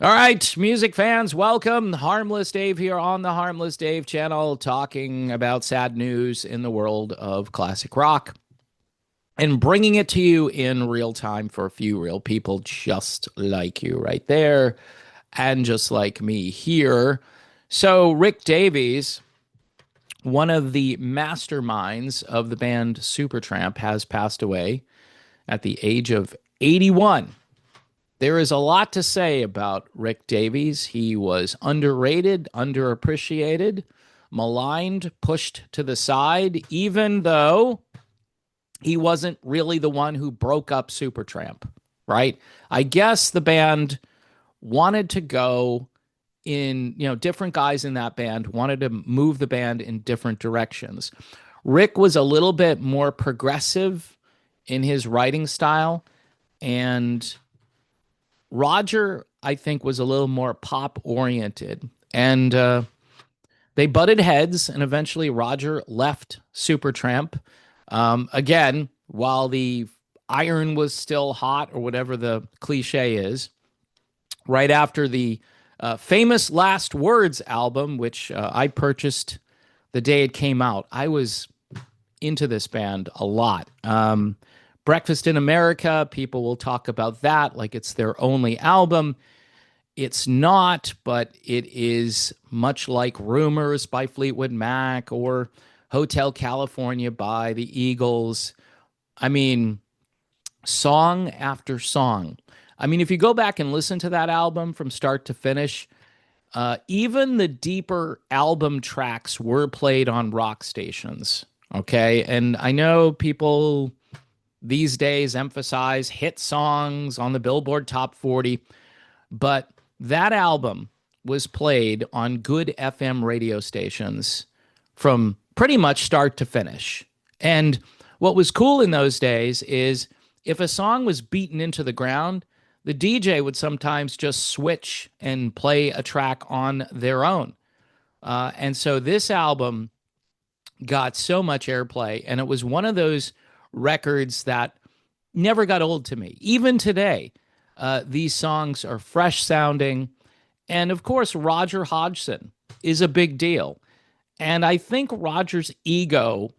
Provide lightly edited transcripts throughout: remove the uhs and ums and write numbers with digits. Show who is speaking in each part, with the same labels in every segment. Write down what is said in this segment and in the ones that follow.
Speaker 1: All right, music fans, welcome. Harmless Dave here on the Harmless Dave channel, talking about sad news in the world of classic rock and bringing it to you in real time for a few real people just like you right there and just like me here. So, Rick Davies, one of the masterminds of the band Supertramp, has passed away at the age of 81. There is a lot to say about Rick Davies. He was underrated, underappreciated, maligned, pushed to the side, even though he wasn't really the one who broke up Supertramp, right? I guess the band wanted to go in, different guys in that band wanted to move the band in different directions. Rick was a little bit more progressive in his writing style, and Roger, I think, was a little more pop oriented. And they butted heads, and eventually Roger left Supertramp. Again, while the iron was still hot, or whatever the cliche is, right after the famous Last Words album, which I purchased the day it came out. I was into this band a lot. Breakfast in America, people will talk about that like it's their only album. It's not, but it is much like Rumors by Fleetwood Mac or Hotel California by the Eagles. I mean, song after song. I mean, if you go back and listen to that album from start to finish, even the deeper album tracks were played on rock stations. Okay. And I know people these days emphasize hit songs on the Billboard Top 40, but that album was played on good FM radio stations from pretty much start to finish. And what was cool in those days is if a song was beaten into the ground, the DJ would sometimes just switch and play a track on their own. And so this album got so much airplay, and it was one of those records that never got old to me. Even today, these songs are fresh sounding. And of course, Roger Hodgson is a big deal. And I think Roger's ego,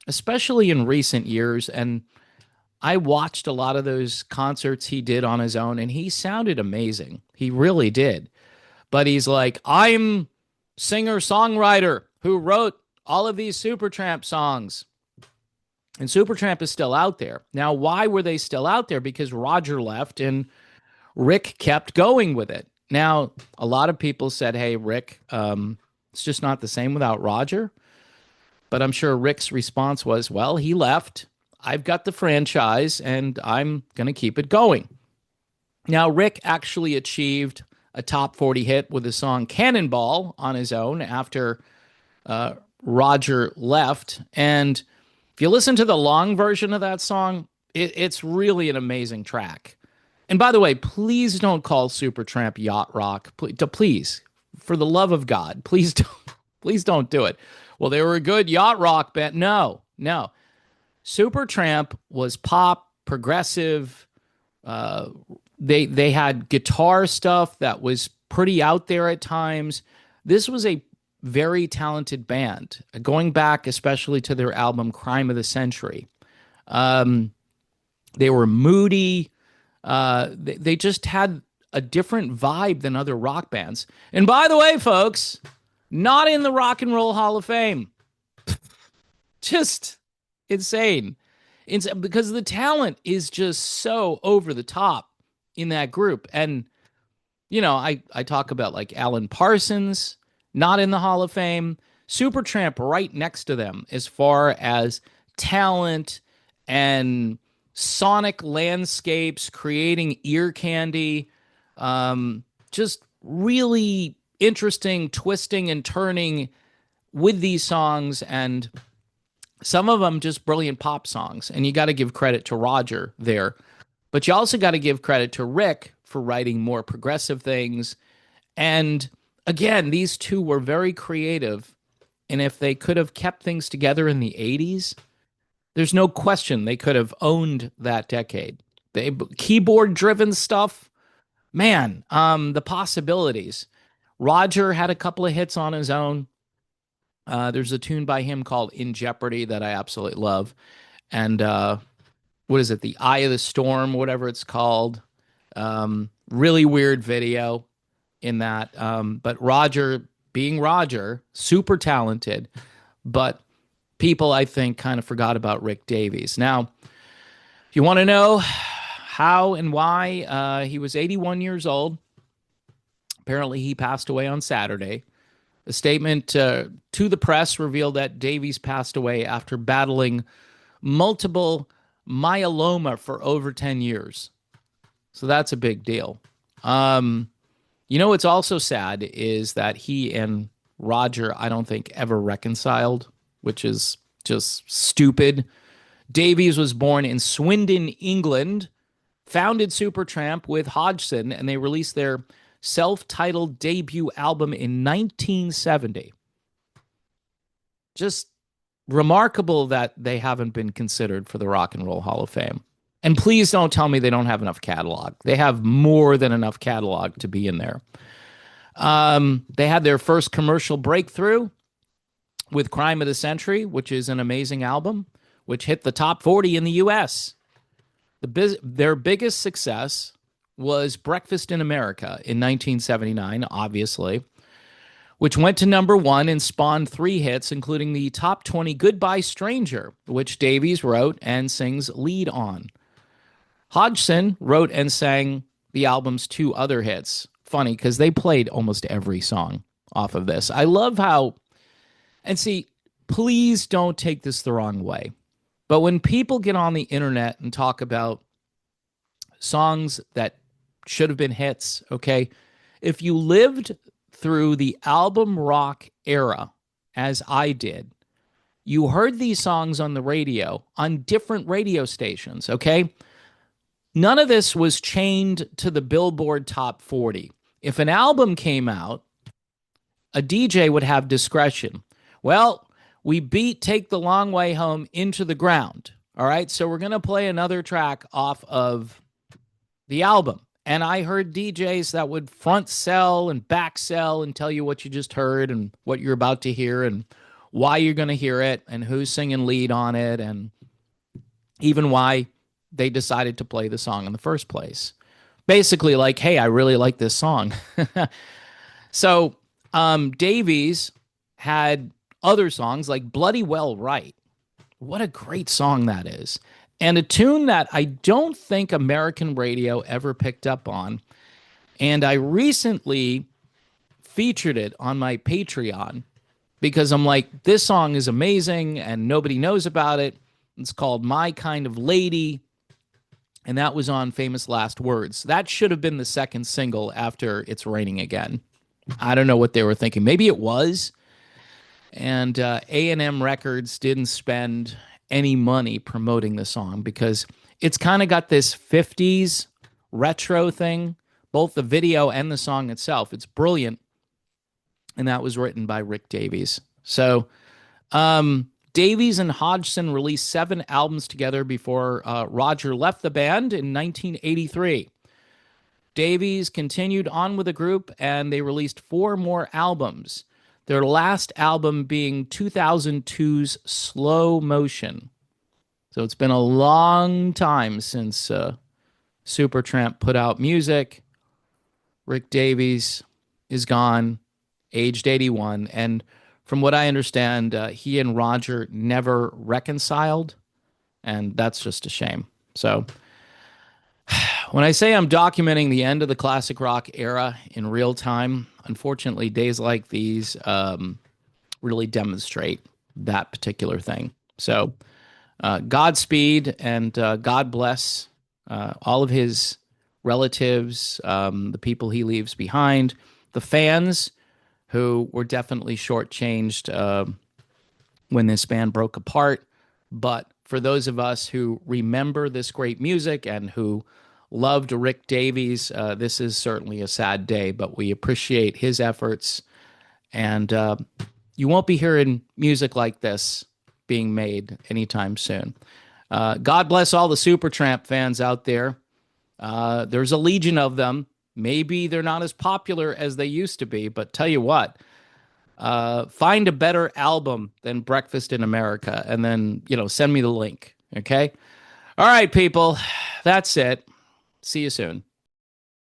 Speaker 1: especially in recent years, and I watched a lot of those concerts he did on his own, and he sounded amazing. He really did. But he's like, I'm singer-songwriter who wrote all of these Supertramp songs. And Supertramp is still out there. Now, why were they still out there? Because Roger left and Rick kept going with it. Now, a lot of people said, hey, Rick, it's just not the same without Roger. But I'm sure Rick's response was, well, he left. I've got the franchise, and I'm going to keep it going. Now, Rick actually achieved a top 40 hit with the song Cannonball on his own after Roger left. And if you listen to the long version of that song, it's really an amazing track. And by the way, please don't call Supertramp yacht rock. Please, for the love of God, please don't do it. Well, they were a good yacht rock band. No. Supertramp was pop, progressive. They had guitar stuff that was pretty out there at times. This was a very talented band, going back especially to their album Crime of the Century. They were moody. They just had a different vibe than other rock bands. And by the way, folks, not in the Rock and Roll Hall of Fame. Just insane. Because the talent is just so over the top in that group. And, I talk about like Alan Parsons, not in the Hall of Fame. Supertramp right next to them as far as talent and sonic landscapes, creating ear candy. Just really interesting twisting and turning with these songs, and some of them just brilliant pop songs. And you got to give credit to Roger there. But you also got to give credit to Rick for writing more progressive things. And again, these two were very creative. And if they could have kept things together in the 80s, there's no question they could have owned that decade. They keyboard-driven stuff Man, the possibilities. Roger had a couple of hits on his own. There's a tune by him called In Jeopardy that I absolutely love. And what is it? The Eye of the Storm, whatever it's called. Really weird video in that. But Roger, being Roger, super talented, but people I think kind of forgot about Rick Davies. Now, if you want to know how and why, he was 81 years old. Apparently, he passed away on Saturday. A statement to the press revealed that Davies passed away after battling multiple myeloma for over 10 years. So that's a big deal. What's also sad is that he and Roger, I don't think, ever reconciled, which is just stupid. Davies was born in Swindon, England, founded Supertramp with Hodgson, and they released their self-titled debut album in 1970. Just remarkable that they haven't been considered for the Rock and Roll Hall of Fame. And please don't tell me they don't have enough catalog. They have more than enough catalog to be in there. They had their first commercial breakthrough with Crime of the Century, which is an amazing album, which hit the top 40 in the U.S. Their biggest success was Breakfast in America in 1979, obviously, which went to number one and spawned 3 hits, including the top 20 Goodbye Stranger, which Davies wrote and sings lead on. Hodgson wrote and sang the album's 2 other hits. Funny, because they played almost every song off of this. I love how, and see, please don't take this the wrong way, but when people get on the internet and talk about songs that should have been hits, okay, if you lived through the album rock era, as I did, you heard these songs on the radio, on different radio stations, okay? None of this was chained to the Billboard Top 40. If an album came out, a DJ would have discretion. Well, we beat Take the Long Way Home into the ground, all right? So we're going to play another track off of the album. And I heard DJs that would front sell and back sell and tell you what you just heard and what you're about to hear and why you're going to hear it and who's singing lead on it and even why they decided to play the song in the first place. Basically like, hey, I really like this song. So Davies had other songs like Bloody Well Right. What a great song that is. And a tune that I don't think American radio ever picked up on. And I recently featured it on my Patreon because I'm like, this song is amazing and nobody knows about it. It's called My Kind of Lady. And that was on Famous Last Words. That should have been the second single after It's Raining Again. I don't know what they were thinking. Maybe it was. And A&M Records didn't spend any money promoting the song because it's kind of got this 50s retro thing, both the video and the song itself. It's brilliant. And that was written by Rick Davies. So Davies and Hodgson released 7 albums together before Roger left the band in 1983. Davies continued on with the group and they released 4 more albums. Their last album being 2002's Slow Motion. So it's been a long time since Supertramp put out music. Rick Davies is gone, aged 81. And from what I understand, he and Roger never reconciled. And that's just a shame. So when I say I'm documenting the end of the classic rock era in real time, unfortunately, days like these really demonstrate that particular thing. So Godspeed and God bless all of his relatives, the people he leaves behind, the fans who were definitely shortchanged when this band broke apart. But for those of us who remember this great music and who loved Rick Davies, this is certainly a sad day, but we appreciate his efforts. And you won't be hearing music like this being made anytime soon. God bless all the Supertramp fans out there. There's a legion of them. Maybe they're not as popular as they used to be, but tell you what, find a better album than Breakfast in America, and then, send me the link. Okay. All right, people. That's it. See you soon.